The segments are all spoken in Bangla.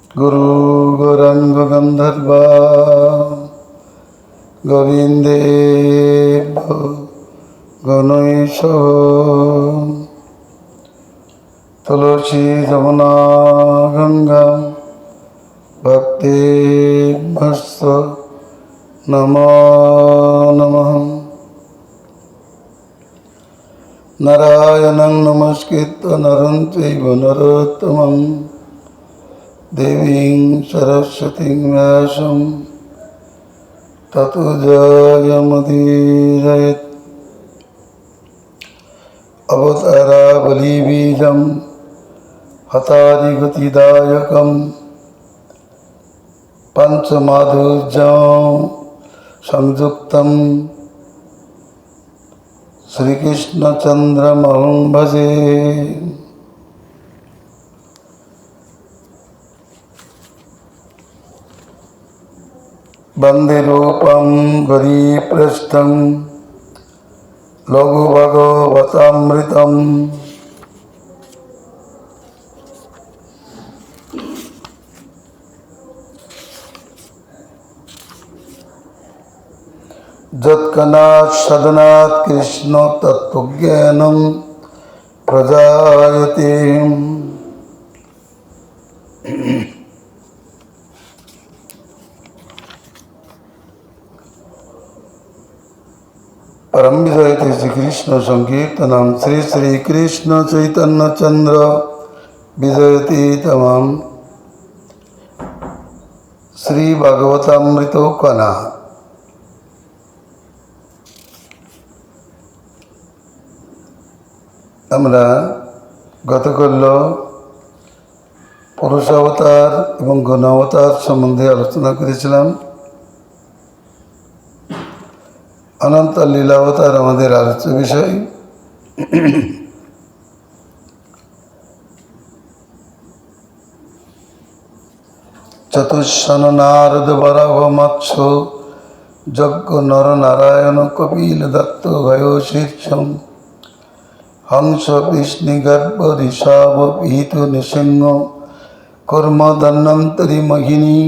গুরু গৌরাঙ্গ গন্ধর্ব গোবিন্দে গণেশ তুলসী যমুনা গঙ্গা ভক্তি ভস্য নমো নমঃ। নারায়ণং নমস্কৃত্য নরং চৈব নরোত্তমং দেবীং সরস্বতীং ব্যাসং ততো জয়মুদীরয়েৎ। অবতারাবলী বীজং হতাদিগতিদায়কং পঞ্চমাধুর্যং সংযুক্তং শ্রীকৃষ্ণচন্দ্রমহং ভজে। বন্দে রূপং গরিপৃষ্ঠং লঘু ভগবতামৃতম। যৎক্ষণাৎ সদনাৎ কৃষ্ণ তত্ত্বজ্ঞানং প্রজায়তে। परम विजयते श्री कृष्ण संकीर्तनम श्री श्री कृष्ण चैतन्य चंद्र विजयते तमाम श्री भागवतामृत कणा। আমরা গতকাল পুরুষ অবতার এবং গণ অবতার সম্বন্ধে আলোচনা করেছিলাম। অনন্ত লীলাবতার আমাদের আলোচ্য বিষয়। চতুষ্ষণ নারদ বরাহ মৎস্য যজ্ঞ নর নারায়ণ কপিল দত্ত ভয় শীর্ষম হংস বিষ্ণুগর্ভ ঋষভ পিত নৃসিংহ কর্ম ধন্বন্তরি মোহিনী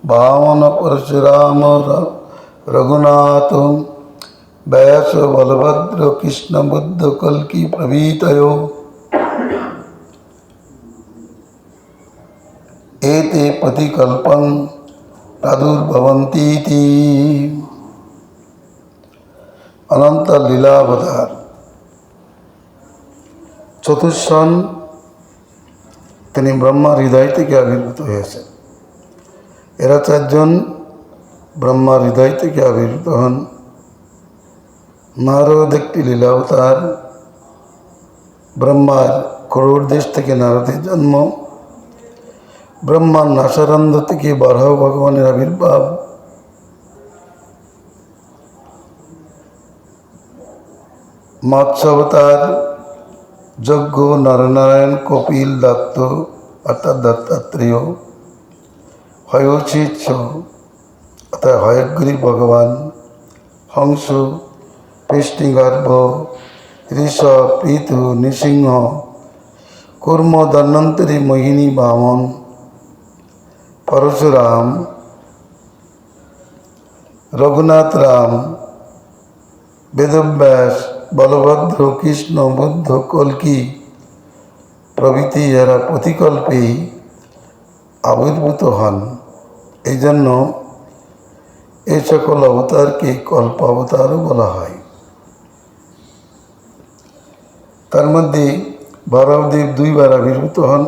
বামন পরশুরাম रघुनाथ व्यास बलभद्र कृष्ण बुद्ध कल्की प्रभृतयो एते प्रतिकल्पं प्रादुर्भवन्तीति। अनंत लीलावतार चतुष्षण তিনি ব্রহ্মার হৃদয় থেকে আবির্ভূত হয়েছে। এরা চারজন ব্রহ্মার হৃদয় থেকে আবির্ভূত হন। নারদ একটি লীলাবতার। ব্রহ্মার করুর দেশ থেকে নারদের জন্ম। ব্রহ্মার নাসারন্ধ্র থেকে বরাহ ভগবানের আবির্ভাব। মৎস্য অবতার যজ্ঞ নরনারায়ণ কপিল দত্ত অর্থাৎ দত্তাত্রেয় হয়শীর্ষ অর্থাৎ হয়গ্রীব ভগবান হংস কৃষ্ণগর্ভ ঋষভ পৃথু নৃসিংহ কূর্ম ধন্বন্তরী মোহিনী বামন পরশুরাম রঘুনাথ রাম বেদব্যাস বলভদ্র কৃষ্ণ বুদ্ধ কল্কি প্রভৃতি এরা প্রতিকল্পেই আবির্ভূত হন। এই জন্য এই সকল অবতারকে কল্প অবতারও বলা হয়। তার মধ্যে বরাহদেব দুইবার আবির্ভূত হন,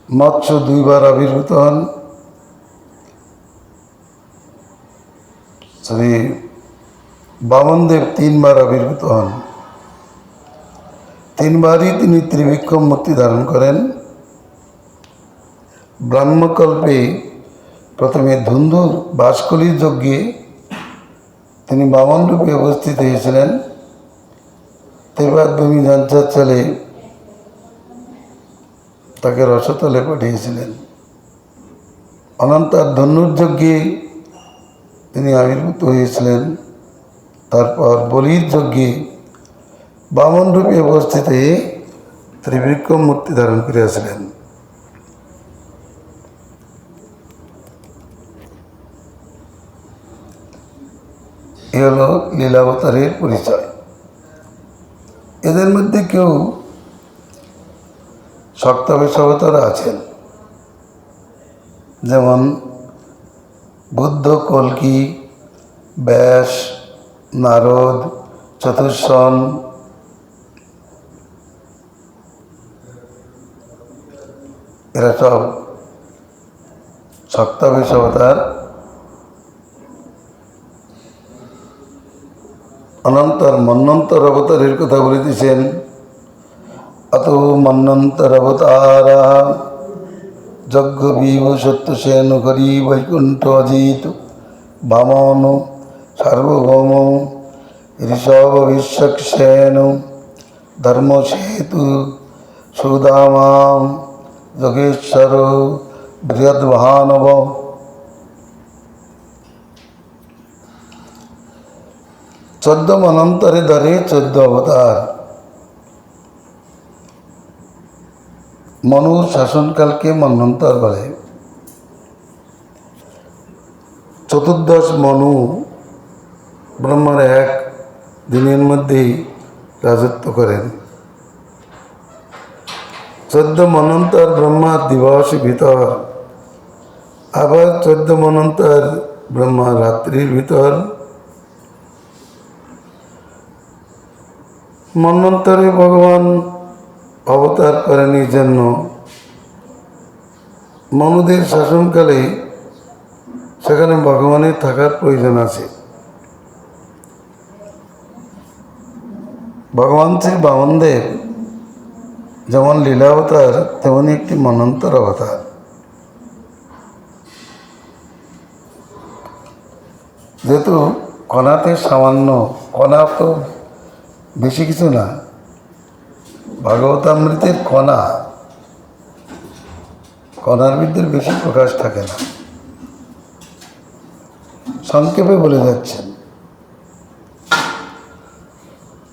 মৎস্য দুইবার আবির্ভূত হন, শ্রী বামনদেব তিনবার আবির্ভূত হন। তিনবারই তিনি ত্রিবিক্রম মূর্তি ধারণ করেন। ব্রহ্মকল্পে প্রথমে ধুন্ধুর বাসকলির যজ্ঞে তিনি বামন রূপে উপস্থিত হয়েছিলেন। তেবাদভূমি ধ্বংসাচলে তাকে রসতলে পাঠিয়েছিলেন। অনন্তর ধনুর্যজ্ঞে তিনি আবির্ভূত হয়েছিলেন। তারপর বলির যজ্ঞে বামন রূপে উপস্থিত হয়ে ত্রিবিক্রম মূর্তি ধারণ করিয়াছিলেন। এ হলো লীলাবতারের পরিচয়। এদের মধ্যে কেউ শক্তাবেশ অবতার আছেন, যেমন বুদ্ধ, কল্কি, ব্যাস, নারদ, চতুষ্ষণ, এরা সব শক্তাবেশ অবতার। অনন্তর মন্বন্তর অবতারের কথা বলিতেছেন। অত মন্বন্তর অবতারা যজ্ঞ বিভ সত্যসেন হরি বৈকুণ্ঠ অজিত বামন সার্বভৌম ঋষভ বিশ্বক্সেন ধর্মসেতু সুদামা যোগেশ্বর বৃহদ্ভানব। চোদ্দ মন্বন্তরে ধরে 14 অবতার। মনুর শাসনকালকে মন্বন্তর বলে। 14 মনু ব্রহ্মার এক দিনের মধ্যেই রাজত্ব করেন। 14 মন্বন্তর ব্রহ্মার দিবস ভিতর, আবার 14 মন্বন্তর ব্রহ্মার রাত্রির ভিতর। মন্বন্তরে ভগবান অবতার করেন এই জন্য মনুদের শাসনকালে সেখানে ভগবানের থাকার প্রয়োজন আছে। ভগবান শ্রী বামনদেব যেমন লীলা অবতার, তেমনি একটি মন্বন্তর অবতার। যেহেতু কণাতে সামান্য, কণা তো বেশি কিছু না, ভাগবতামৃতের কণা, কণার মধ্যে বেশি প্রকাশ থাকে না। সংক্ষেপে বলে যাচ্ছেন।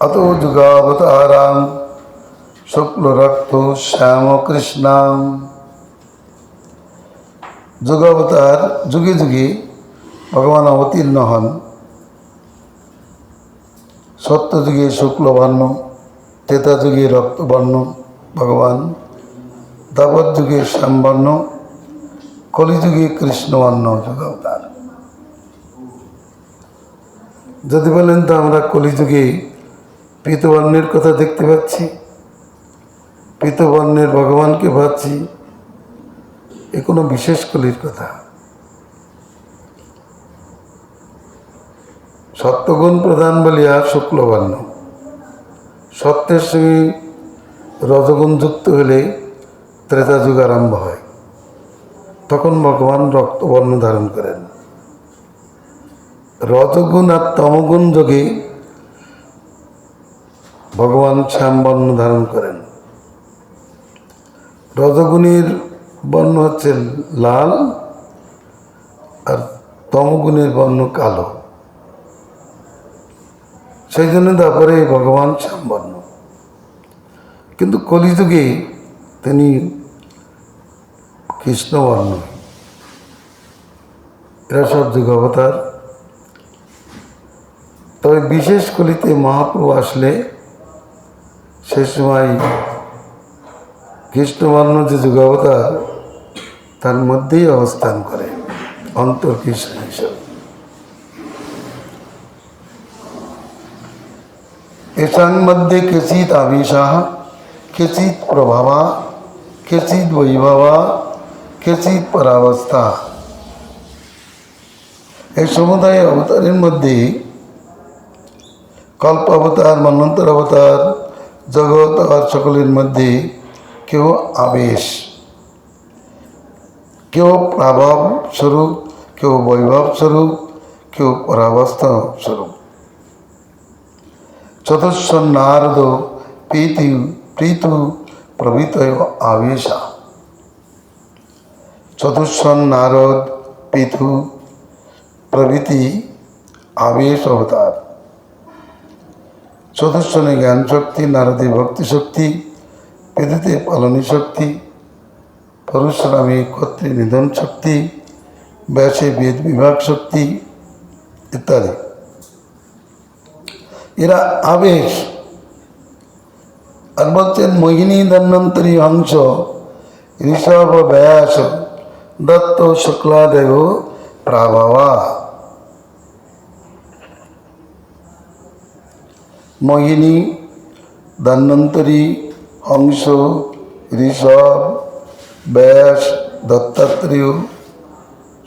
অত যুগাবতারাম শুক্ল রক্ত শ্যাম কৃষ্ণাম। যুগাবতার, যুগে যুগে ভগবান অবতীর্ণ হন। সত্যযুগে শুক্লবর্ণ, ত্রেতা যুগে রক্তবর্ণ ভগবান, দ্বাপর যুগে শ্যামবর্ণ, কলিযুগে কৃষ্ণবর্ণ যুগাবতার। যদি বলেন তো আমরা কলিযুগে পীতবর্ণের কথা দেখতে পাচ্ছি, পীতবর্ণের ভগবানকে পাচ্ছি, এ কোনো বিশেষ কলির কথা। সত্যগুণ প্রধান বলিয়া শুক্লবর্ণ, সত্যের সঙ্গে রজগুণ যুক্ত হলে ত্রেতা যুগ আরম্ভ হয়, তখন ভগবান রক্তবর্ণ ধারণ করেন। রজগুণ আর তমগুণ যোগে ভগবান শ্যামবর্ণ ধারণ করেন। রজগুণের বর্ণ হচ্ছে লাল আর তমগুণের বর্ণ কালো, সেই জন্য তারপরে ভগবান শ্যামবর্ণ। কিন্তু কলিযুগে তিনি কৃষ্ণবর্ণ। এরা সব যুগাবতার। তবে বিশেষ কলিতে মহাপ্রভু আসলে সে সময় কৃষ্ণবর্ণ যে যুগাবতার তার মধ্যেই অবস্থান করে অন্তর্কৃষ্ণ হিসাবে। এসাং মধ্যে কেচিৎ আবিশাঃ কেচিৎ প্রভাবা কেচিৎ বৈভবা কেচিৎ পরাবস্থা। এই সমুদায় অবতারের মধ্যে কল্প অবতার, মন্বন্তর অবতার, জগৎ আর সকলের মধ্যে কেউ আবেশ, কেউ প্রাভাব স্বরূপ, কেউ বৈভব স্বরূপ, কেউ পরাবস্থা স্বরূপ। চতুষ্ষ নারদ প্রীতু প্রভৃতয় আবেশা। চতুষ্ষ নারদ পৃথু প্রভৃতি আবেশ অবতার। চতুষ্ষণে জ্ঞান শক্তি, নারদে ভক্তি শক্তি, পৃথুতে পালনী শক্তি, পরশুরামে কর্তৃ নিধন শক্তি, ব্যাসে বেদ বিভাগ শক্তি ইত্যাদি। এরা আবেশ। আর বলছেন মোহিনী ধন্বন্তরী হংস ঋষভ ব্যাস দত্ত শুক্লাদেব প্রাভাবা। মোহিনী ধন্বন্তরী হংস ঋষভ ব্যাস দত্তাত্রেয়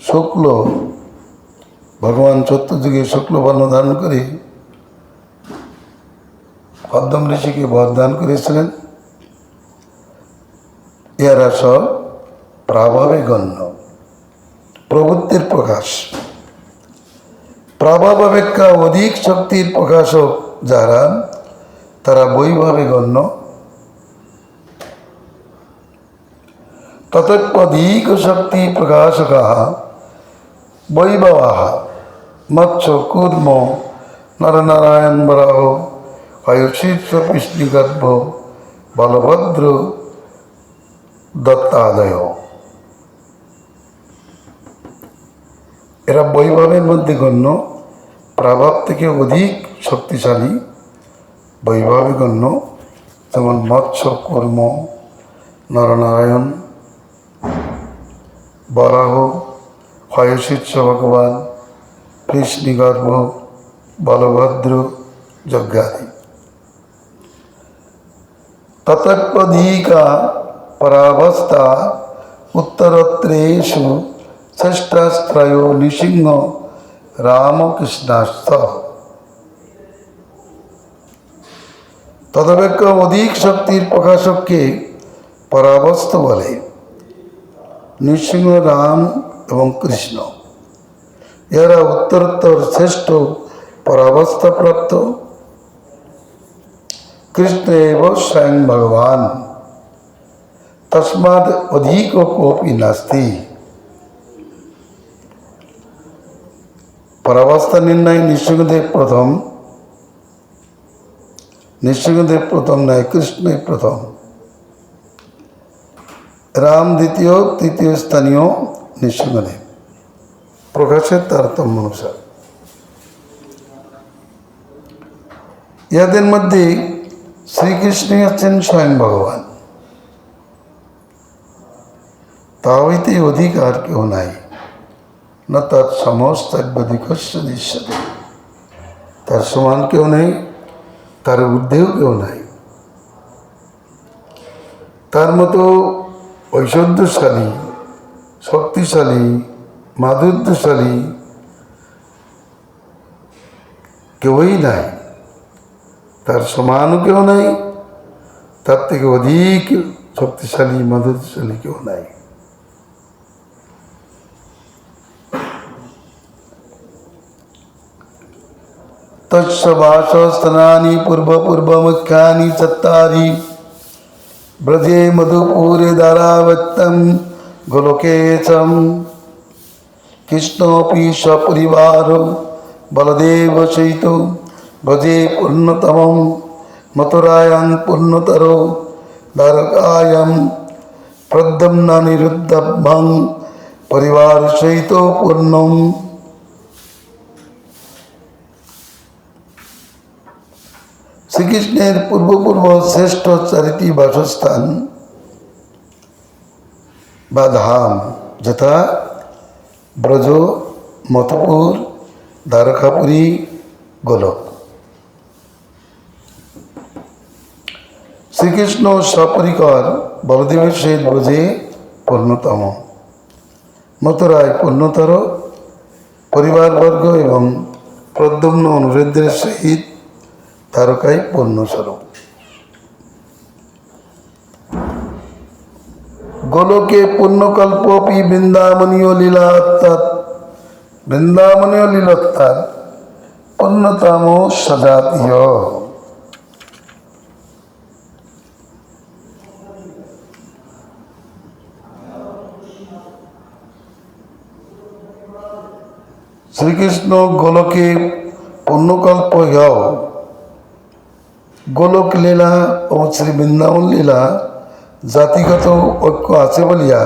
শুক্ল, ভগবান সত্যযুগে শুক্ল বর্ণ ধারণ করে কদ্দম ঋষিকে বরদান করেছিলেন। এরা সব প্রাভাবে গণ্য, প্রভুত্বের প্রকাশ। প্রভাব অপেক্ষা অধিক শক্তির প্রকাশক যারা, তারা বৈভাবে গণ্য। ততোধিক শক্তি প্রকাশকা বৈভবাহ মৎস্য কূর্ম নরনারায়ণ বরাহ অয়ুশীর্ষ বিষ্ণুগর্ভ বলভদ্র দত্তাদয়। এরা বৈভবের মধ্যে গণ্য, প্রভাব থেকে অধিক শক্তিশালী বৈভবে গণ্য। যেমন মৎস্য কূর্ম নরনারায়ণ বরাহ ক্ষয়শীর্ষ ভগবান কৃষ্ণগর্ভ বলভদ্র যজ্ঞাদি। ততোধিকা পরাবস্থা উত্তরত্রেষু ষষ্ঠাস্ত্রয় নৃসিংহ রামকৃষ্ণাস্ত। তদপেক্ষা অধিক শক্তির প্রকাশককে পরাবস্থ বলে। নৃসিংহ রাম এবং কৃষ্ণ এরা উত্তরোত্তর শ্রেষ্ঠ পরাবস্থা প্রাপ্ত। কৃষ্ণ এব স্বয়ং ভগবান তস্মাদ অধিক কোপি নাস্তি। পরাবস্থা নির্ণয় নৃসিংহদেব প্রথম, নৃসিংহদেব প্রথম নয়, কৃষ্ণই প্রথম। রাম দ্বিতীয়, তৃতীয় স্থানীয় নৃসিংহদেব, প্রকাশের তারতম্য অনুসার। ইহাদের মধ্যে শ্রীকৃষ্ণই হচ্ছেন স্বয়ং ভগবান, তা হইতে অধিক আর কেউ নাই। না তার সমস্তাধিকস্য দৃশ্যতে, তার সমান কেউ নেই, তার ঊর্ধ্বেও কেউ নাই। তার মতো ঐশ্বর্যশালী, শক্তিশালী, মাধুর্যশালী কেউই নাই, তার সমানও কেউ নাই, তার থেকে অধিক শক্তিশালী মাধুর্যশালী কেউ নাই। তস্য বাসস্থানানি পূর্ব পূর্ব মুখ্যানি চত্তারি ব্রজে মধুপুরে দ্বারাবত্যম গোলোকেশম। কৃষ্ণপি সপরিবার বলদেব সহিত ব্রজে পূর্ণতমম মথুরায়াং পূর্ণতর দ্বারকায়াম প্রদ্যম্ন নিরুদ্ধভং পরিবার সহিত পূর্ণম। শ্রীকৃষ্ণের পূর্বপূর্ব শ্রেষ্ঠ চারিটি বাসস্থান বা ধাম যথা ব্রজ, মথুপুর, দ্বারকাপুরী, গোলক। শ্রীকৃষ্ণ সপরিকর বলদেবের সহিত ব্রজে পূর্ণতম, মথুরায় পূর্ণতর, পরিবারবর্গ এবং প্রদ্যুম্ন অনুরুদ্ধের সহিত দ্বারকায় পূর্ণস্বরূপ। গোলকে পূর্ণকল্পী বৃন্দাবনীয় লীলা অর্থাৎ বৃন্দাবনীয় লীলোত্থার অন্যতম সজাতীয়। শ্রীকৃষ্ণ গোলকে পূর্ণকল্প হও। গোলক লীলা ও শ্রী বৃন্দাবন লীলা জাতিগত ঐক্য আছে বলিয়া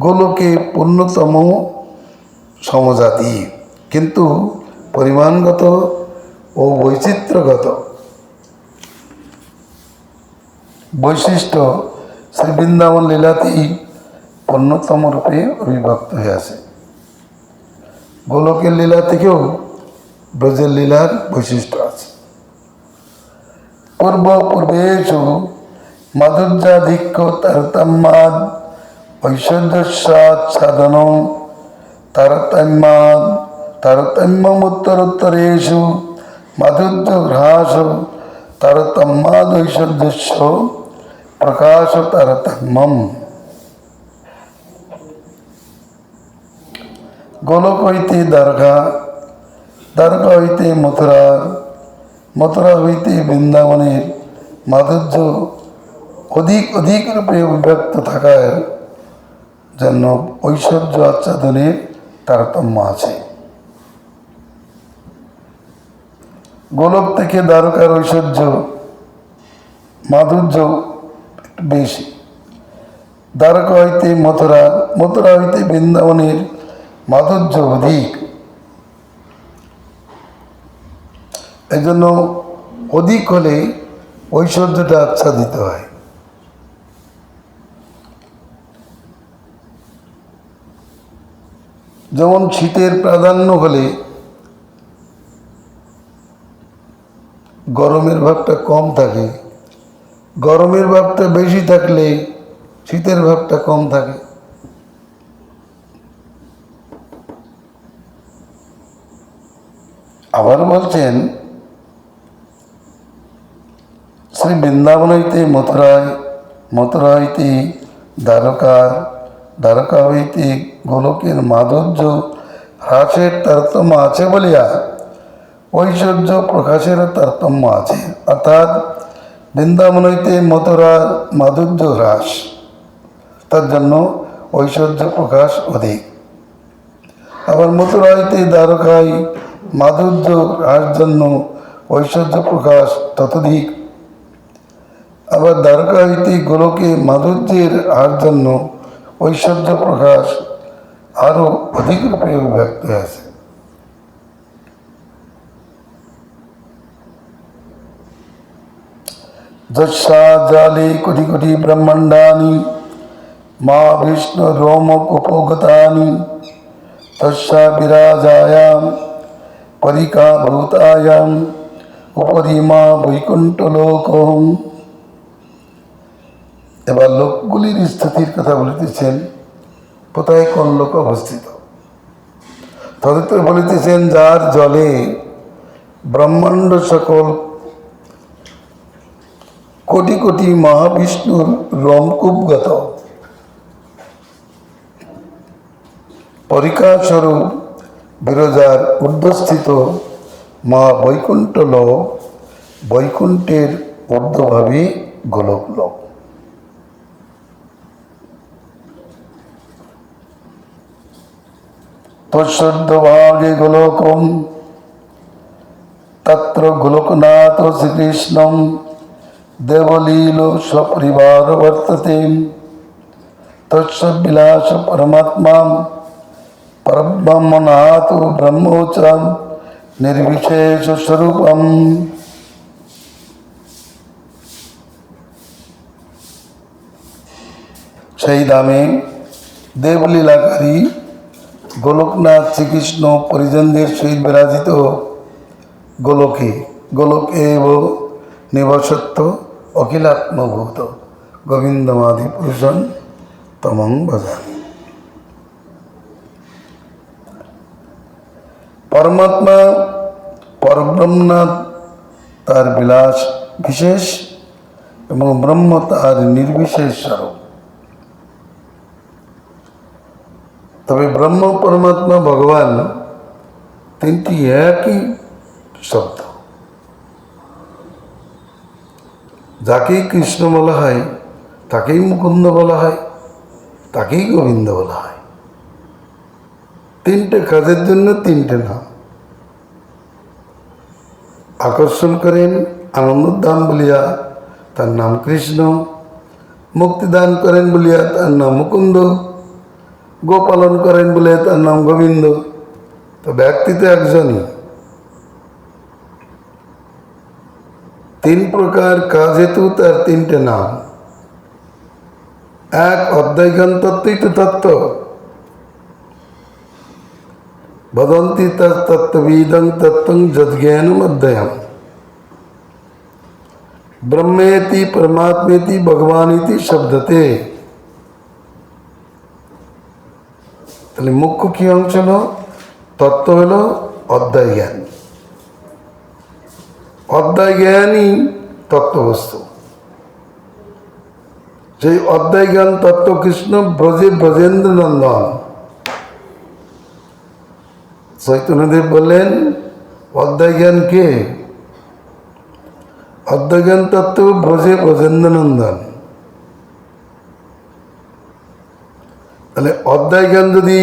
গোলকে পূর্ণতম সমজাতি, কিন্তু পরিমাণগত ও বৈচিত্র্যগত বৈশিষ্ট্য শ্রী বৃন্দাবন লীলাতেই অন্যতম রূপে অভিব্যক্ত হয়ে আছে। গোলকের লীলা থেকেও ব্রজের লীলার বৈশিষ্ট্য আছে। পূর্বেষু মাধুর্যাধিক্য তারতম্যাদ ঐশ্বর্যসাধন তারতম্যমুত্তরোত্তরেষু মাধুর্য হ্রাস তারতম্যাদ ঐশ্বর্যস্য প্রকাশ তারতম্যম। গোলক হইতে দ্বারকা, দ্বারকা হইতে মথুরা, মথুরা হইতে বৃন্দাবনের মাধুর্য অধিক অধিক রূপে অভিব্যক্ত থাকার জন্য ঐশ্বর্য আচ্ছাদনের তারতম্য আছে। গোলক থেকে দ্বারকার ঐশ্বর্য মাধুর্য বেশি, দ্বারকা হইতে মথুরা, মথুরা হইতে বৃন্দাবনের মাধুর্য অধিক। এই জন্য অধিক হলে ঐশ্বর্যটা আচ্ছাদিত হয়। যেমন শীতের প্রাধান্য হলে গরমের ভাবটা কম থাকে, গরমের ভাবটা বেশি থাকলে শীতের ভাবটা কম থাকে। আবার বলছেন শ্রী বৃন্দাবন হইতে মথুরায়, মথুরা হইতে দ্বারকা, দ্বারকা হইতে গোলকের মাধুর্য হ্রাসের তারতম্য আছে বলিয়া ঐশ্বর্য প্রকাশের তারতম্য আছে। অর্থাৎ বৃন্দাবন হইতে মথুরা মাধুর্য হ্রাস, তার জন্য ঐশ্বর্য প্রকাশ অধিক। আবার মথুরা হইতে দ্বারকায় মাধুর্য হ্রাস জন্য ঐশ্বর্য প্রকাশ ততোধিক। আবার দ্বারকা হইতে গোলকে মাধুর্যের হ্রাস জন্য ঐশ্বর্য প্রকাশ আরো অধিক রূপে অভিব্যক্ত আছে। যস্যা জালে কোটি কোটি ব্রহ্মাণ্ডানি মা বিষ্ণু রোমক উপগতানি তস্যা বিরাজায়াম পরিকা ভূতায়াম উপরি মা বৈকুণ্ঠ লোকম। এবার লোকগুলির স্থিতির কথা বলিতেছেন, কোথায় কোন লোক অবস্থিত। তদুত্তর বলিতেছেন যার জলে ব্রহ্মাণ্ড সকল কোটি কোটি মহাবিষ্ণুর রোমকূপগত পরিকাস্বরূপ বিরজার ঊর্ধ্বস্থিত মা বৈকুণ্ঠ লোক, বৈকুণ্ঠের ঊর্ধ্বভাবে গোলক লোক। তৎসর্ধভাগে গোলকম তত্র গোলকনাথ শ্রীকৃষ্ণম দেবলীল সপরিবার বর্ততে তৎসবিলাস পরমাত্মা পরব্রহ্মনাথ ব্রহ্মোচ নির্বিশেষ স্বরূপম। সেই দামে দেবলীলাকারী গোলকনাথ শ্রীকৃষ্ণ পরিজনদের সহিত বিরাজিত গোলকে, গোলকে এব নিবসত্ব অখিলাত্মভূত গোবিন্দমাদি পুরুষন তমং ভজামি। পরমাত্মা পরব্রহ্মনাথ তার বিলাস বিশেষ এবং ব্রহ্ম তার নির্বিশেষ স্বরূপ। তবে ব্রহ্ম পরমাত্মা ভগবান তিনটি একই শব্দ। যাকেই কৃষ্ণ বলা হয় তাকেই মুকুন্দ বলা হয়, তাকেই গোবিন্দ বলা হয়। তিনটে কাজের জন্য তিনটে নাম। আকর্ষণ করেন আনন্দধাম বলিয়া তার নাম কৃষ্ণ, মুক্তিদান করেন বলিয়া তার নাম মুকুন্দ, গোপালন করেন বলে তার নাম গোবিন্দ। তো ব্যক্তি তো একজনই। তিন প্রকার কাজ হেতু তার তিনটে নাম। এক, অধ্যায়জ্ঞান তত্ত্বই তো তত্ত্ব। বদন্তি তত্ত্ববিদং তত্ত্বং যজ্ঞানম অধ্যয়ম। ব্রহ্মেতি পরমাত্মেতি ভগবানিতি শব্দতে। তাহলে মুখ্য কি অংশ হলো? তত্ত্ব হলো অধ্যায় জ্ঞান। অধ্যায় জ্ঞানই তত্ত্ববস্তু। সেই অধ্যায় জ্ঞান তত্ত্ব কৃষ্ণ ব্রজে ব্রজেন্দ্র নন্দন। চৈতন্যদেব বললেন অধ্যায় জ্ঞান কে? অধ্যায় জ্ঞান তত্ত্ব ব্রজে ব্রজেন্দ্র নন্দন। তাহলে অধ্যায় জ্ঞান যদি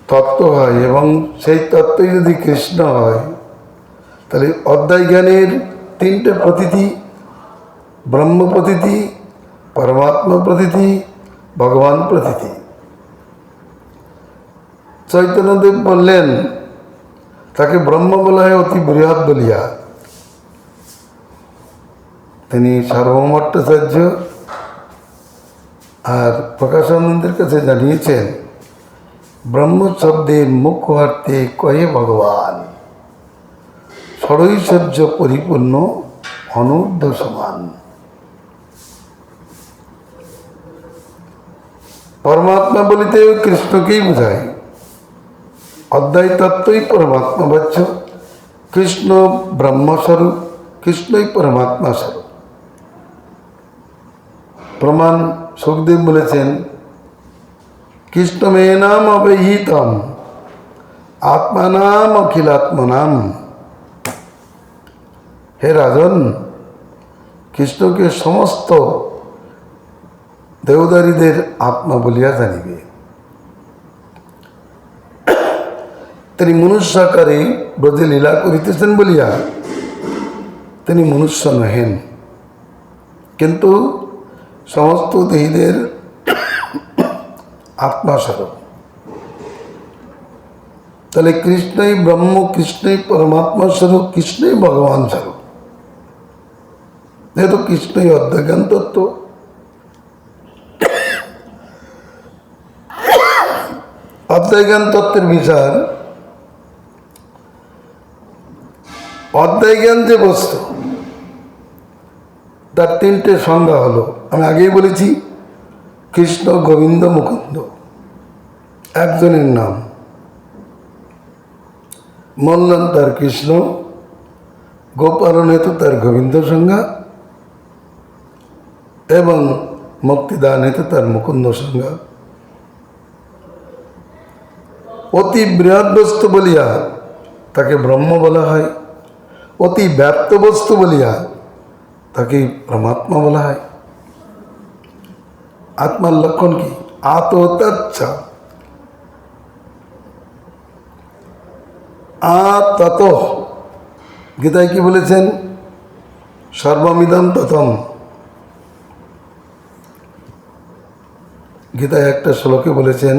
তত্ত্ব হয় এবং সেই তত্ত্বই যদি কৃষ্ণ হয়, তাহলে অধ্যায় জ্ঞানের তিনটে প্রতীতি, ব্রহ্ম প্রতীতি, পরমাত্মা প্রতীতি, ভগবান প্রতীতি। চৈতন্যদেব বললেন তাকে ব্রহ্ম বলা হয় অতি বৃহৎ বলিয়া। তিনি সার্বভৌমাচার্য আর প্রকাশানন্দের কাছে জানিয়েছেন ব্রহ্ম শব্দের মুখ্য অর্থে কহে ভগবান, ষড়ৈশ্বর্য পরিপূর্ণ অনূর্ধ্ব সমান। পরমাত্মা বলিতে কৃষ্ণকেই বোঝায়। অধ্যায় তত্ত্বই পরমাত্মা বাচ্য। কৃষ্ণ ব্রহ্মস্বরূপ, কৃষ্ণই পরমাত্মা স্বরূপ। প্রমাণ সুখদেব বলেছেন কৃষ্ণমেনাম অবহিতম আত্মানাম অখিলাত্মনাম। হে রাজন, কৃষ্ণকে সমস্ত দেবদারীদের আত্মা বলিয়া জানিবে। তিনি মনুষ্যাকারে ব্রজে লীলা করিতেছেন বলিয়া তিনি মনুষ্য নহেন, কিন্তু সমস্ত দেহীদের আত্মাস্বরূপ। তাহলে কৃষ্ণই ব্রহ্ম, কৃষ্ণই পরমাত্মা স্বরূপ, কৃষ্ণই ভগবান স্বরূপ। যেহেতু কৃষ্ণই অধ্যাজ্ঞান তত্ত্ব, অধ্যায়জ্ঞান তত্ত্বের বিচার। অধ্যায়জ্ঞান যে বস্তু তার তিনটে সংজ্ঞা হলো, আমি আগেই বলেছি, কৃষ্ণ, গোবিন্দ, মুকুন্দ একজনের নাম। মল্লন তার কৃষ্ণ, গোপালন হেতু তার গোবিন্দ সংজ্ঞা এবং মুক্তিদান হেতু তার মুকুন্দ সংজ্ঞা। অতি বৃহৎ বস্তু বলিয়া তাকে ব্রহ্ম বলা হয়, অতি ব্যাপ্ত বস্তু বলিয়া তাকে পরমাত্মা বলা হয়। আত্মার লক্ষণ কি? আততচ্ছ আতত। গীতায় কি বলেছেন? সর্বমিদং ততম। গীতায় একটা শ্লোকে বলেছেন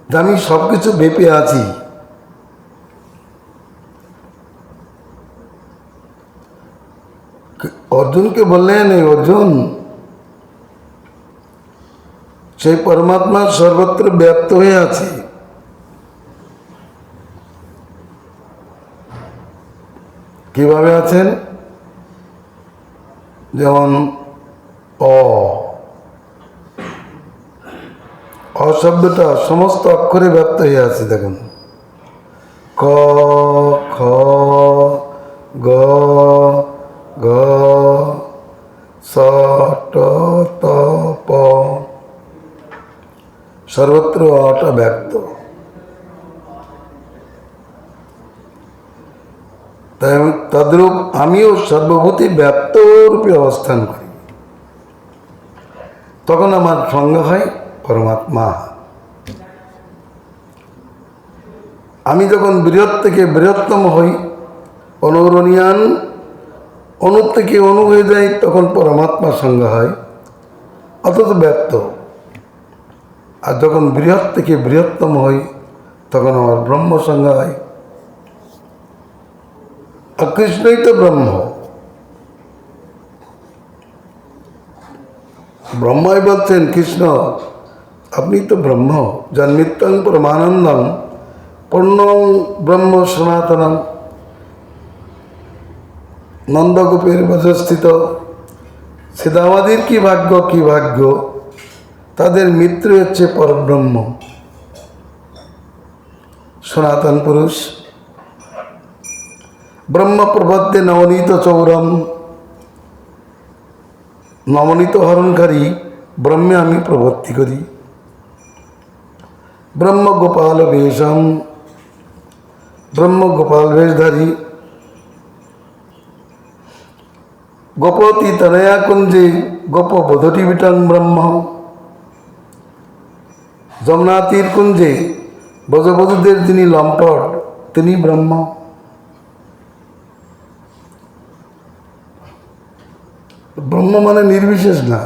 যে আমি সবকিছু ব্যাপী আছি। অর্জুনকে বললেন, এই অর্জুন, সেই পরমাত্মা সর্বত্র ব্যাপ্ত হয়ে আছে। কিভাবে আছেন? যেমন শব্দটা সমস্ত অক্ষরে ব্যাপ্ত হয়ে আছে। দেখুন, ক, খ, গ, ঘ, স, ট, ত, প, সর্বত্র অটা ব্যক্ত। তাই তদ্রূপ আমিও সর্বভূতি ব্যাপ্ত রূপে অবস্থান করি। তখন আমার সংজ্ঞা হয় পরমাত্মা। আমি যখন বৃহৎ থেকে বৃহত্তম হই, অনুরণীয়ান, অনু থেকে অনু হয়ে যাই, তখন পরমাত্মার সংজ্ঞা হয়, অথচ ব্যক্ত। আর যখন বৃহৎ থেকে বৃহত্তম হই, তখন আমার ব্রহ্ম সংজ্ঞা হয়। আর কৃষ্ণই তো ব্রহ্ম। ব্রহ্মাই বলছেন কৃষ্ণ আপনি তো ব্রহ্ম, জন্মিত্তং পরমানন্দম পূর্ণং ব্রহ্ম সনাতনম। নন্দগোপের বজস্থিত শ্রীদামাদির কি ভাগ্য, কি ভাগ্য, তাদের মিত্র হচ্ছে পরব্রহ্ম, সনাতন পুরুষ। ব্রহ্ম প্রবদ্ধে নবনীত চৌরম, নবনীত হরণকারী ব্রহ্মে আমি প্রবর্তি করি। ব্রহ্ম গোপাল বেশম, ব্রহ্ম গোপাল বেশধারী। গোপতি তনয়া কুঞ্জে গোপ বোধটি বিটং ব্রহ্ম, যমুনা তীর কুঞ্জে ব্রজবধূদের যিনি লম্পট তিনি ব্রহ্ম। ব্রহ্ম মানে নির্বিশেষ না।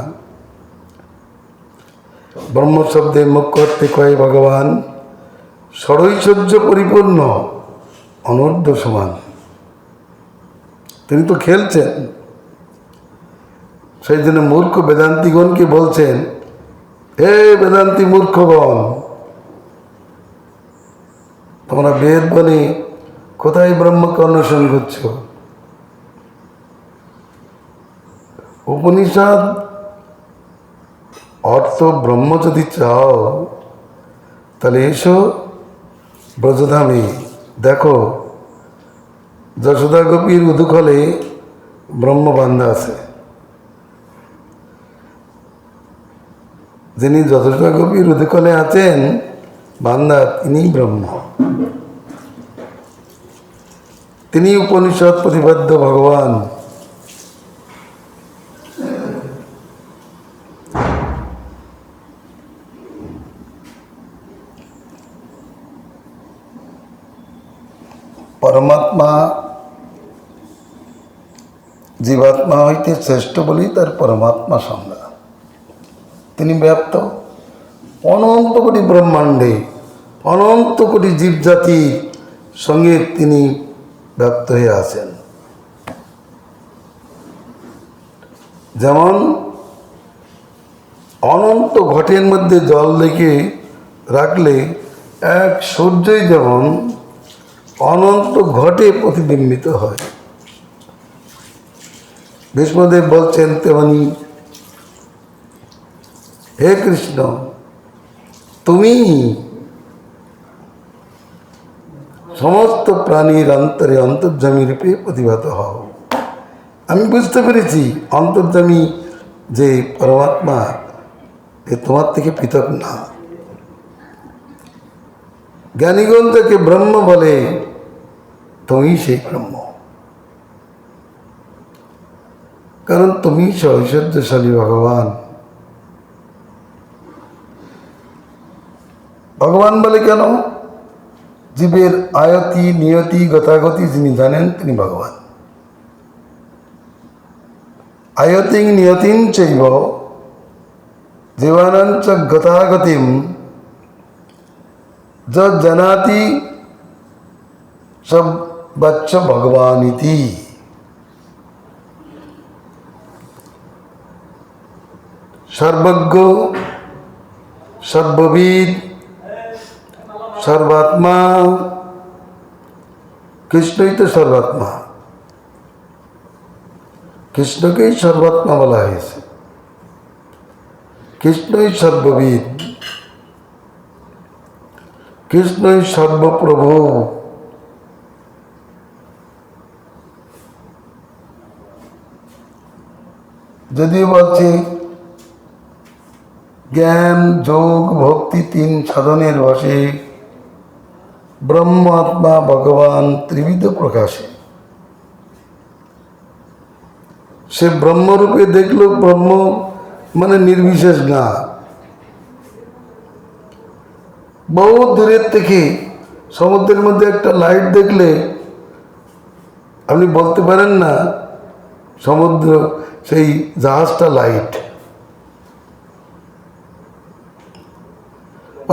ব্রহ্ম শব্দে মুখ্য অর্থে কয় ভগবান ষড়ৈশ্বর্য পরিপূর্ণ অনূর্ধ্ব সমান। তিনি তো খেলছেন। সেই জন্য মূর্খ বেদান্তিগণকে বলছেন, হে বেদান্তি মূর্খগণ, তোমরা বেদ বলে কোথায় ব্রহ্মকে অন্বেষণ করছ? উপনিষদ অর্থ ব্রহ্ম যদি চাও তাহলে এসো ব্রজধামে, দেখো যশোদা গোপীর উদুকলে ব্রহ্ম বান্ধা আছে। যিনি যশোদা গোপীর উদুকলে আছেন বান্ধা, তিনিই ব্রহ্ম, তিনি উপনিষদ প্রতিপাদ্য ভগবান। পরমাত্মা জীবাত্মা হইতে শ্রেষ্ঠ বলেই তার পরমাত্মা সংজ্ঞা। তিনি ব্যাপ্ত অনন্ত কোটি ব্রহ্মাণ্ডে, অনন্ত কোটি জীবজাতির সঙ্গে তিনি ব্যপ্ত হয়ে আছেন। যেমন অনন্ত ঘটের মধ্যে জল রেখে রাখলে এক সূর্যই যেমন অনন্ত ঘটে প্রতিবিম্বিত হয়, ভীষ্মদেব বলছেন তেমনি হে কৃষ্ণ তুমি সমস্ত প্রাণীর অন্তরে অন্তর্যামী রূপে প্রতিভাত হও। আমি বুঝতে পেরেছি অন্তর্যামী যে পরমাত্মা এ তোমার থেকে পৃথক না। জ্ঞানীগণ যাকে ব্রহ্ম বলে তুমি সেই ব্রহ্ম, কারণ তুমি ঐশ্বর্যশালী ভগবান। ভগবান বলে কেন? জীবের আয়তি নিয়তি গতাগতি যিনি জানেন তিনি ভগবান। আয়তিং নিয়তিং চৈব জীবানাঞ্চ গতাগতিম যৎ জানাতি সব বাচ্চ ভগবান ইতি। সর্বজ্ঞ সর্ববিদ সর্বাত্মা কৃষ্ণই তো সর্বাত্মা, কৃষ্ণকেই সর্বাত্মা বলা হয়েছে। কৃষ্ণই সর্ববিদ, কৃষ্ণই সর্বপ্রভু। যদিও বলছে জ্ঞান যোগ ভক্তি তিন সাধনের বসে ব্রহ্ম আত্মা ভগবান ত্রিবিধ প্রকাশে। সে ব্রহ্মরূপে দেখলো ব্রহ্ম মানে নির্বিশেষ না। বহু দূরের থেকে সমুদ্রের মধ্যে একটা লাইট দেখলে আপনি বলতে পারেন না সমুদ্র সেই জাহাজটা লাইট,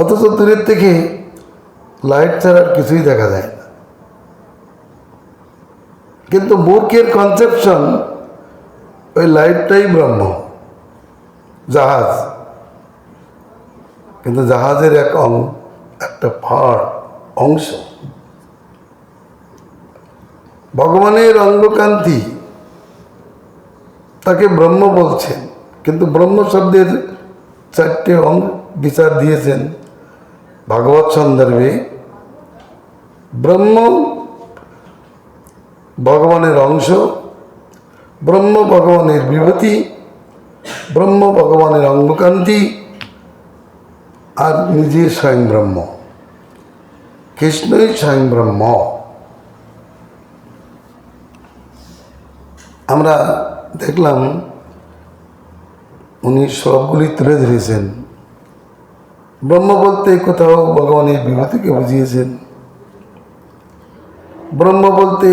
অথচ দূরের থেকে লাইট ছাড়া কিছুই দেখা যায় না। কিন্তু মূর্খের কনসেপশন ওই লাইটটাই ব্রহ্ম, জাহাজ, কিন্তু জাহাজের একটা অংশ। ভগবানের অঙ্গকান্তি তাকে ব্রহ্ম বলছেন, কিন্তু ব্রহ্ম শব্দের 4টে বিচার দিয়েছেন ভাগবত সন্দর্ভে। ব্রহ্ম ভগবানের অংশ, ব্রহ্ম ভগবানের বিভূতি, ব্রহ্ম ভগবানের অঙ্গকান্তি, আর নিজে স্বয়ং ব্রহ্ম, কৃষ্ণই স্বয়ং ব্রহ্ম। আমরা দেখলাম উনি সবগুলি তুলে ধরেছেন। ব্রহ্ম বলতে কোথাও ভগবানের বিভূতিকে বুঝিয়েছেন, ব্রহ্ম বলতে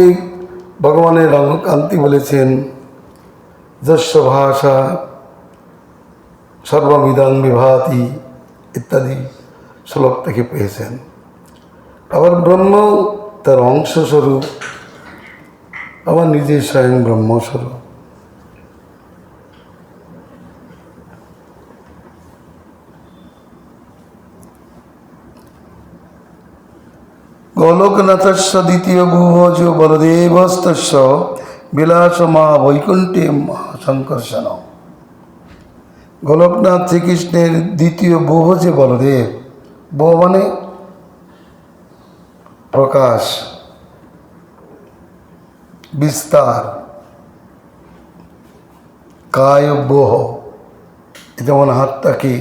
ভগবানের অঙ্গকান্তি বলেছেন, যস্য ভাষা সর্বমিদং বিভাতি ইত্যাদি শ্লোক থেকে পেয়েছেন। আবার ব্রহ্ম তার অংশস্বরূপ, আবার নিজে স্বয়ং ব্রহ্মস্বরূপ। গোলকনাথস্য দ্বিতীয় ভুভজ বলদেবস্তস্য বিলাসমা বৈকুণ্ঠে মহাসংকর্ষণ। গোলকনাথ শ্রীকৃষ্ণের দ্বিতীয় ভুভজে বলদেব, বহ মানে প্রকাশ, বিস্তার, কায়বোহ, যেমন হাতটাকে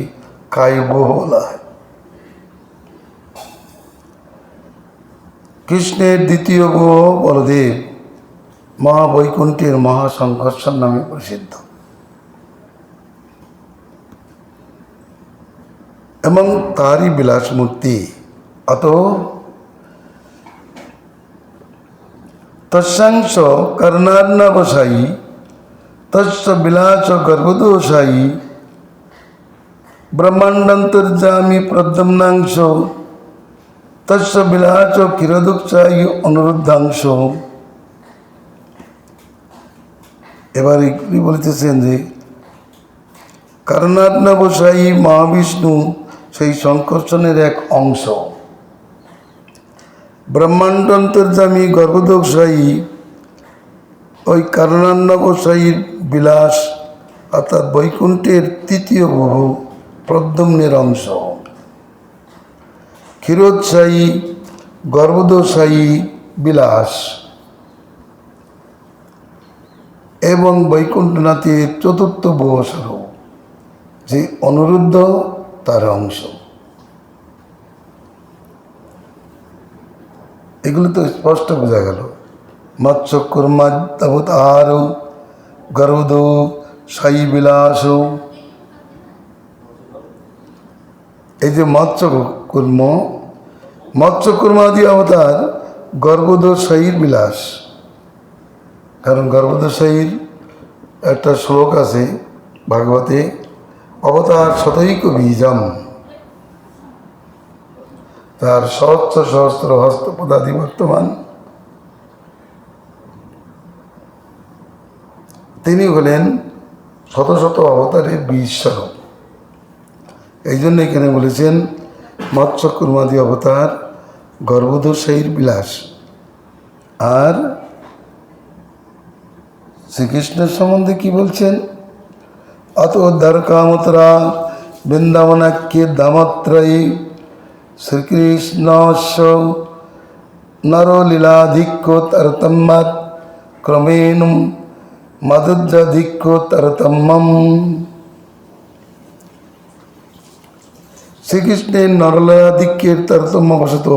কায়বোহ বলা হয়। কৃষ্ণের দ্বিতীয় গুহ বলদেব মহাবৈকুণ্ঠের মহাসংকর্ষণ নামে প্রসিদ্ধ, এবং তারই বিলাস মূর্তি। অত তস্যাংশ কর্ণার্ণবসায়ী তস্য বিলাস গর্ভদোষায়ী ব্রহ্মাণ্ডান্তর্যামী প্রদ্যম্নাংশ তস্য বিলাস কিরদুক্ষায়ী অনুরুদ্ধাংশ। এবার এগুলি বলতেছেন যে কর্ণার্ণবসায়ী মহাবিষ্ণু সেই সংকর্ষণের এক অংশ, ব্রহ্মাণ্ড অন্তর্যামী গর্ভদোষায়ী ওই কর্ণার্ণবসায়ীর বিলাস অর্থাৎ বৈকুণ্ঠের তৃতীয় বহু প্রদ্যম্নের অংশ, ক্ষীরোৎসায়ী গর্ভদোষায়ী বিলাস এবং বৈকুণ্ঠনাথের চতুর্থ বহুস্বরূপ যে অনুরুদ্ধ তার অংশ। এগুলো তো স্পষ্ট বোঝা গেল। মৎস্যকুর্মাবতার গর্ভদ সাই বিলাস, এই যে মৎস্যকুর্মাদি অবতার গর্ভদোষায়ীর বিলাস। কারণ গর্ভদোষায়ীর একটা শ্লোক আছে ভাগবতে, অবতার শতৈক বীজম, তার সহস্র সহস্র হস্তপদাদি বর্তমান। তিনি হলেন শত শত অবতারের বীজ স্বরূপ। এই জন্য এখানে বলেছেন মৎস্যকুর্মাদি অবতার গর্ভদোষায়ীর বিলাস। আর শ্রীকৃষ্ণের সম্বন্ধে কি বলছেন? অত দ্বারকামতরা বৃন্দাবনাক্যে দামত্রয়ী শ্রীকৃষ্ণস্য নরলীলাধিক্যোত্তরতম্মাৎ ক্রমেণ মধুর্যাধিক্যোত্তরতম্মম। শ্রীকৃষ্ণের নরলীলাধিক্যের তারতম্যবশত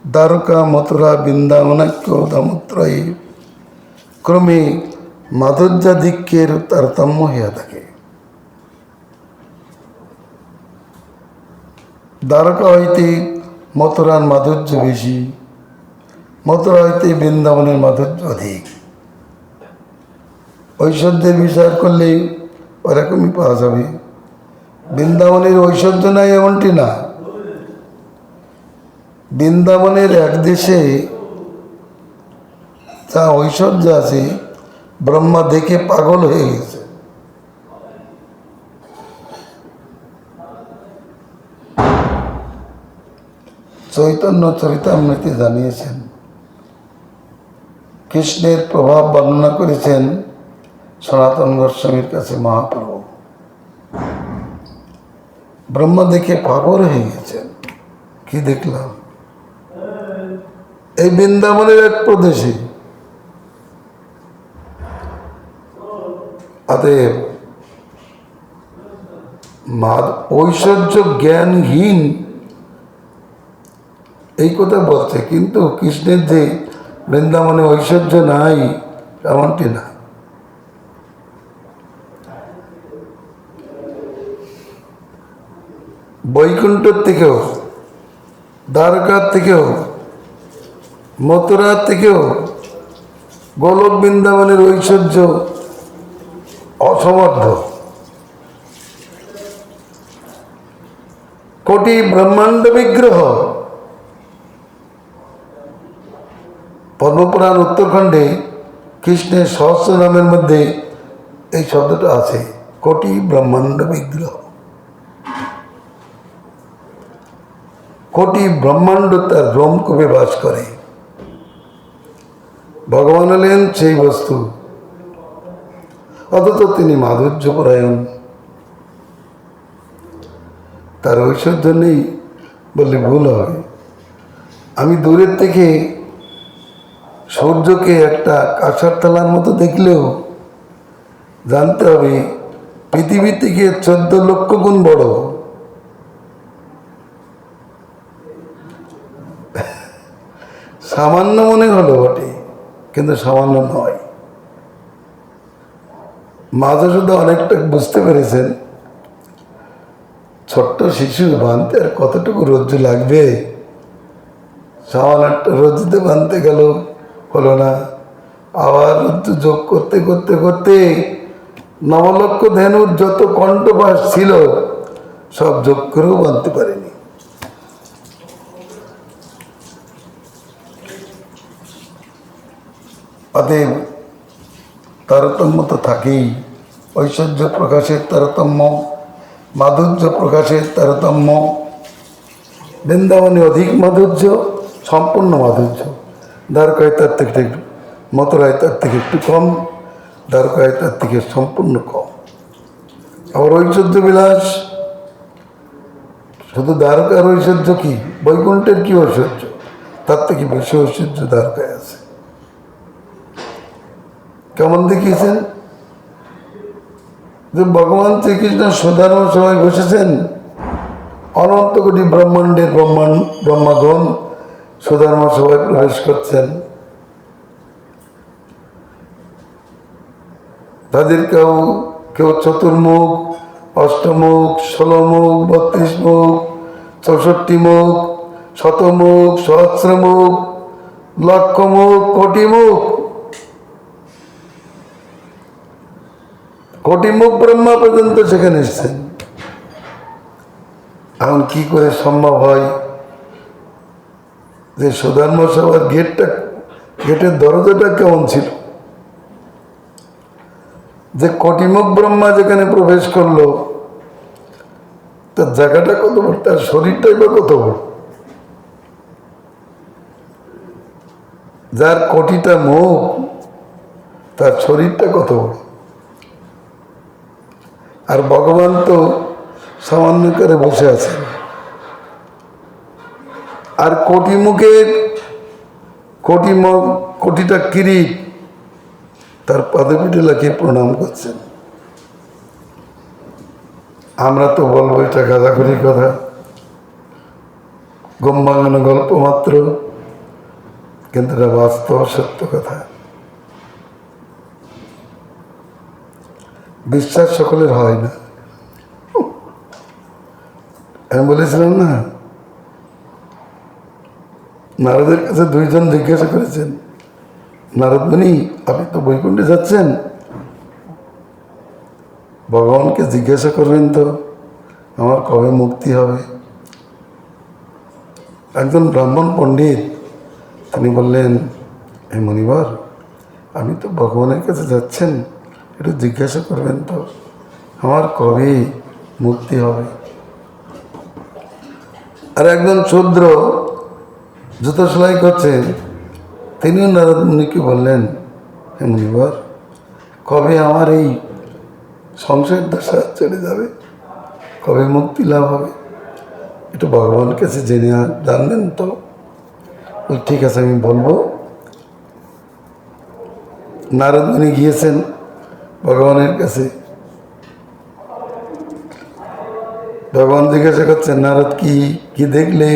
দ্বারকা মথুরা বৃন্দাবনাক্য দামত্রয়ী ক্রমে মাধুর্যাধিক্যের তারতম্য হইয়া থাকে। দ্বারকা হইতে মথুরার মাধুর্য বেশি, মথুরা হইতে বৃন্দাবনের মাধুর্য অধিক। ঐশ্বর্যের বিচার করলে ওরকমই পাওয়া যাবে। বৃন্দাবনের ঐশ্বর্য নাই এমনটি না, বৃন্দাবনের এক দেশে যা ঐশ্বর্য আছে ব্রহ্মা দেখে পাগল হয়ে গেছে। চৈতন্য চরিতামৃতে জানিয়েছেন, কৃষ্ণের প্রভাব বর্ণনা করেছেন সনাতন গোস্বামীর কাছে মহাপ্রভু। ব্রহ্মা দেখে পাগল হয়ে গেছেন। কি দেখলাম? এই বৃন্দাবনের এক প্রদেশে অতএব ঐশ্বর্য জ্ঞানহীন এই কথা বলছে, কিন্তু কৃষ্ণের যে বৃন্দাবনে ঐশ্বর্য নাই এমনটি না। বৈকুণ্ঠর থেকেও, দ্বারকার থেকেও, মথুরার থেকেও গোলক বৃন্দাবনের ঐশ্বর্য অসমর্থ। কোটি ব্রহ্মাণ্ড বিগ্রহ। পদ্মপুরাণ উত্তরখণ্ডে কৃষ্ণের সহস্র নামের মধ্যে এই শব্দটা আছে, কোটি ব্রহ্মাণ্ড বিগ্রহ। কোটি ব্রহ্মাণ্ড তার রোমকূপে বাস করে। ভগবান হলেন সেই বস্তু, অথচ তিনি মাধুর্যপরায়ণ। তার ঐশ্বর্য নেই বললে ভুল হবে। আমি দূরের থেকে সূর্যকে একটা কাঁসার থালার মতো দেখলেও জানতে হবে পৃথিবী থেকে 14 লক্ষ গুণ বড়। সামান্য মনে হলো বটে, কিন্তু সামান্য নয়। মাধুসূদন অনেকটা বুঝতে পেরেছেন, ছোট্ট শিশু বাঁধতে আর কতটুকু রজ্জু লাগবে। সামান্য একটা রজ্জুতে বাঁধতে গেল, হলো না। আবার রজ্জু যোগ করতে করতে করতে 9 লক্ষ ধেনুর যত কণ্ঠবাস ছিল সব যোগ করেও বাঁধতে পারেনি। অতএব তারতম্য তো থাকেই। ঐশ্বর্য প্রকাশের তারতম্য, মাধুর্য প্রকাশের তারতম্য। বৃন্দাবনে অধিক মাধুর্য, সম্পূর্ণ মাধুর্য। দ্বারকায় তার থেকে একটু, মথুরায় তার থেকে একটু কম, দ্বারকায় তার থেকে সম্পূর্ণ কম। আবার ঐশ্বর্য বিলাস, শুধু দ্বারকার ঐশ্বর্য কি, বৈকুণ্ঠের কি ঐশ্বর্য, তার থেকে বেশি ঐশ্বর্য দ্বারকায় আছে। কেমন দেখিয়েছেন যে ভগবান শ্রীকৃষ্ণ সুধার্ম সভায় বসেছেন, অনন্ত কোটি ব্রহ্মাণ্ডের ব্রহ্মাগণ সুধার্ম সভায় প্রবেশ করছেন। তাদের কেউ কেউ চতুর্মুখ, অষ্টমুখ, 16 মুখ, 32 মুখ, 64 মুখ, শতমুখ, সহস্রমুখ, লক্ষ মুখ, কোটি মুখ। কোটি মুখ ব্রহ্মা পর্যন্ত সেখানে এসছেন। এখন কি করে সম্ভব হয় যে সুধর্ম সভার গেটের দরজাটা কেমন ছিল, যে কোটিমুখ ব্রহ্মা যেখানে প্রবেশ করলো তার জায়গাটা কত বড়, তার শরীরটাই বা কত বড়। যার কোটিটা মুখ তার শরীরটা কত বড়। আর ভগবান তো সামান্য করে বসে আছেন, আর কোটি মুখের কোটিটা কিরিট তার পাদপীঠে লাগিয়ে প্রণাম করছেন। আমরা তো বলবো এটা গাঁজাখুরির কথা, গম্বাঙ্গানো গল্প মাত্র, কিন্তু এটা বাস্তব সত্য কথা। বিশ্বাস সকলের হয় না। আমি বলেছিলাম না, নারদের কাছে 2 জন জিজ্ঞাসা করেছেন, নারদ মুনি আপনি তো বৈকুণ্ঠে যাচ্ছেন, ভগবানকে জিজ্ঞাসা করবেন তো আমার কবে মুক্তি হবে। একজন ব্রাহ্মণ পণ্ডিত তিনি বললেন, হে মুনিবর, আমি তো ভগবানের কাছে যাচ্ছেন, একটু জিজ্ঞাসা করবেন তো আমার কবে মুক্তি হবে। আর একজন শূদ্র জুতো সেলাই করছেন, তিনিও নারদ মুনিকে বললেন, হে মুনিবর, কবে আমার এই সংসার দশা চলে যাবে, কবে মুক্তি লাভ হবে, একটু ভগবানের কাছে জেনে জানলেন তো। ঠিক আছে, আমি বলবো। নারদ মুনি গিয়েছেন ভগবানের কাছে। ভগবান জিজ্ঞাসা করছেন, নারদ কি কি দেখলে,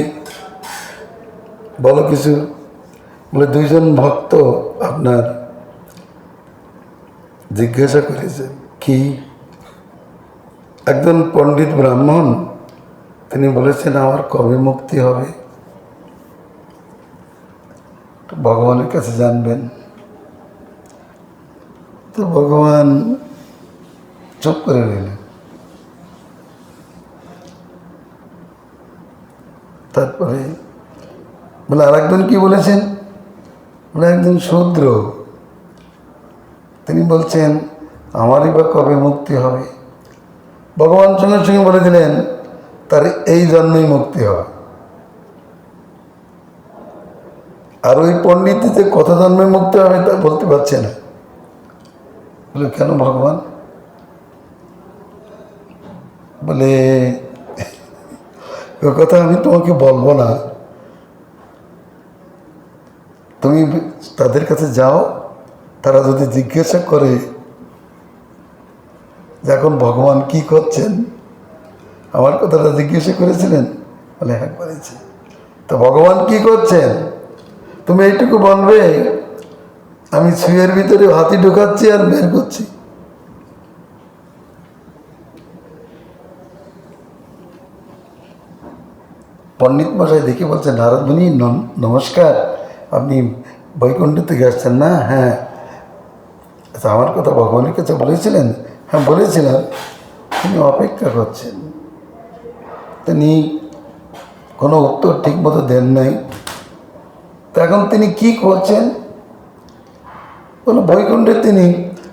বলো কিছু। বলে, দুইজন ভক্ত আপনার জিজ্ঞাসা করেছেন। কি? একজন পণ্ডিত ব্রাহ্মণ, তিনি বলেছেন আমার কবে মুক্তি হবে, ভগবানের কাছে জানবেন। তো ভগবান চুপ করে রইলেন। তারপরে বলে, আর একজন কি বলেছেন? বলে, একজন শূদ্র, তিনি বলছেন আমারই বা কবে মুক্তি হবে। ভগবান সঙ্গে সঙ্গে বলে দিলেন, তার এই জন্মেই মুক্তি হবে। আর ওই পণ্ডিত যে কত জন্মে মুক্তি হবে তা বলতে পারছে না। বলে, কেন ভগবান? বলে, ও কথা আমি তোমাকে বলবো না, তুমি তাদের কাছে যাও, তারা যদি জিজ্ঞাসা করে যে এখন ভগবান কি করছেন, আমার কথাটা জিজ্ঞাসা করেছিলেন? বলে, হ্যাঁ করেছি। তো ভগবান কি করছেন তুমি এইটুকু বলবে, আমি ছুঁয়ের ভিতরে হাতি ঢুকাচ্ছি আর বের করছি। পণ্ডিত মশাই দেখে বলছেন, নারদ মুনি নমস্কার, আপনি বৈকুণ্ঠ থেকে আসছেন না? হ্যাঁ। আচ্ছা, আমার কথা ভগবানের কাছে বলেছিলেন? হ্যাঁ বলেছিলাম। তিনি অপেক্ষা করছেন, তিনি কোনো উত্তর ঠিক মতো দেন নাই। তো এখন তিনি কি করছেন? বলো, বৈকুণ্ঠে তিনি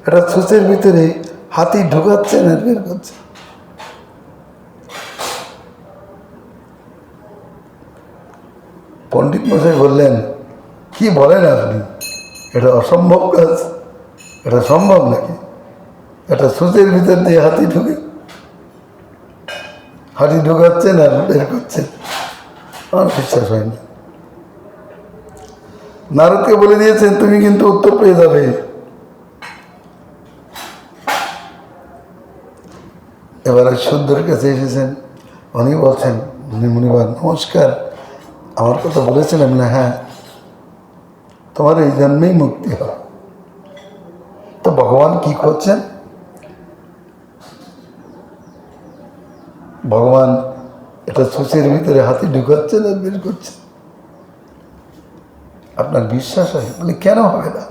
একটা ছুঁচের ভিতরে হাতি ঢুকাচ্ছেন আর বের করছেন। পণ্ডিত মশাই বললেন, কি বলেন আপনি, এটা অসম্ভব কাজ, এটা সম্ভব নাকি? এটা ছুঁচের ভিতর দিয়ে হাতি ঢুকাচ্ছেন আর বের করছেন। আমার বিশ্বাস হয়নি। নারদকে বলে দিয়েছেন, তুমি কিন্তু উত্তর পেয়ে যাবে। এবারে শূদ্রের কাছে এসেছেন, উনি বলছেন, মুনিবার নমস্কার, আমার কথা বলেছিলেন না? হ্যাঁ, তোমার এই জন্মেই মুক্তি হয়। তো ভগবান কি করছেন? ভগবান এটা ছুঁচের ভিতরে হাতি ঢুকাচ্ছেন আর বের করছেন। আপনার বিশ্বাস হয়? বলে, কেন হবে না?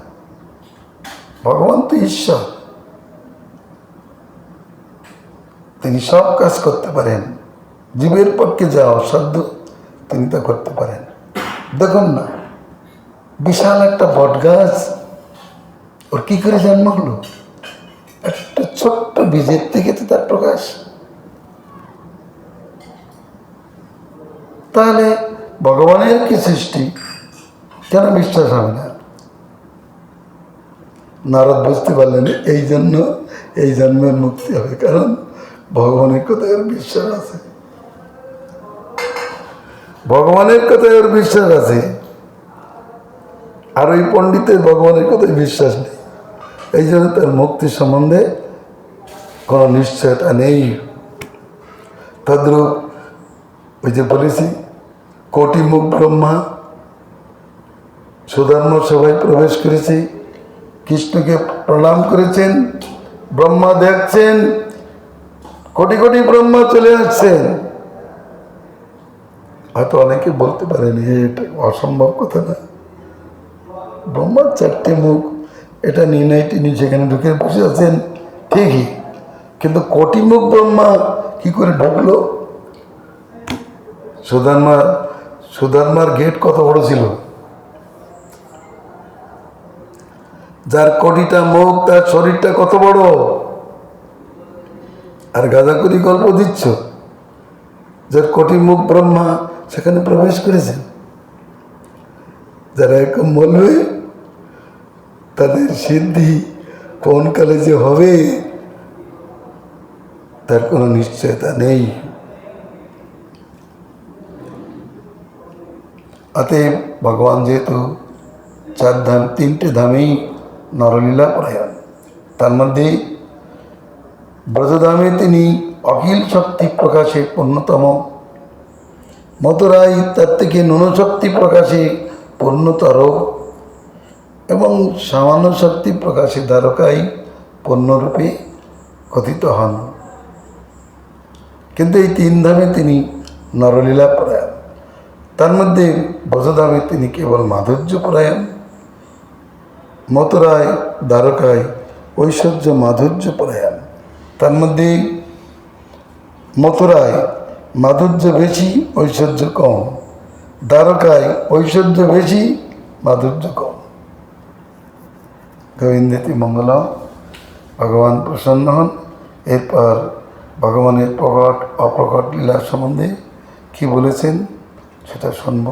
ভগবান তো ঈশ্বর, তিনি সব কাজ করতে পারেন। জীবের পক্ষে যা অসাধ্য তিনি তা করতে পারেন। দেখুন না, বিশাল একটা বট গাছ, ওর কি করে জন্ম হলো? একটা ছোট্ট বীজের থেকে তো তার প্রকাশ। তাহলে ভগবানের কি সৃষ্টি, কেন বিশ্বাস হবে না? নারদ বুঝতে পারলেন এই জন্য এই জন্মের মুক্তি হবে, কারণ ভগবানের কথায় ওর বিশ্বাস আছে। ভগবানের কথায় ওর বিশ্বাস আছে, আর ওই পণ্ডিতের ভগবানের কথায় বিশ্বাস নেই। এই জন্য তার মুক্তি সম্বন্ধে কোনো নিশ্চয়তা নেই। তদ্রূপ ওই যে বলেছি, কোটি মুখ ব্রহ্মা সুধর্ম সভায় প্রবেশ করেছে, কৃষ্ণকে প্রণাম করেছেন, ব্রহ্মা দেখছেন, কোটি কোটি ব্রহ্মা চলে আসছেন। হয়তো অনেকে বলতে পারেন, এটা অসম্ভব কথা না, ব্রহ্মার 4টে মুখ, এটা নির্ণয় তিনি সেখানে ঢুকে বসে আছেন ঠিকই, কিন্তু কোটি মুখ ব্রহ্মা কি করে ঢুকলো? সুধর্মার গেট কত বড় ছিল, যার কোটিটা মুখ, তার শরীরটা কত বড়, আর গাঁজাখুরি গল্প দিচ্ছ। যার কোটি মুখ ব্রহ্মা সেখানে প্রবেশ করেছেন। যারা এরকম বলবে তাদের সিদ্ধি কোন কালে যে হবে তার কোনো নিশ্চয়তা নেই। অতএব ভগবান যেহেতু চার ধাম, তিনটে ধামেই নরলীলা পরায়ণ, তার মধ্যে ব্রজধামে তিনি অখিল শক্তি প্রকাশে পূর্ণতম, মথুরায় তার থেকে ন্যূনশক্তি প্রকাশে পূর্ণতর, এবং সামান্য শক্তি প্রকাশে দ্বারকায় পূর্ণরূপে কথিত হন। কিন্তু এই তিন ধামে তিনি নরলীলা পরায়ণ। তার মধ্যে ব্রজধামে তিনি কেবল মাধুর্য পরায়ণ, মথুরায় দ্বারকায় ঐশ্বর্য মাধুর্য পরায়ণ। তার মধ্যে মথুরায় মাধুর্য বেশি, ঐশ্বর্য কম, দ্বারকায় ঐশ্বর্য বেশি, মাধুর্য কম। গোবিন্দেতি মঙ্গলম। ভগবান প্রসন্ন হন। এরপর ভগবানের প্রকট অপ্রকট লীলা সম্বন্ধে কি বলেছেন সেটা শুনব।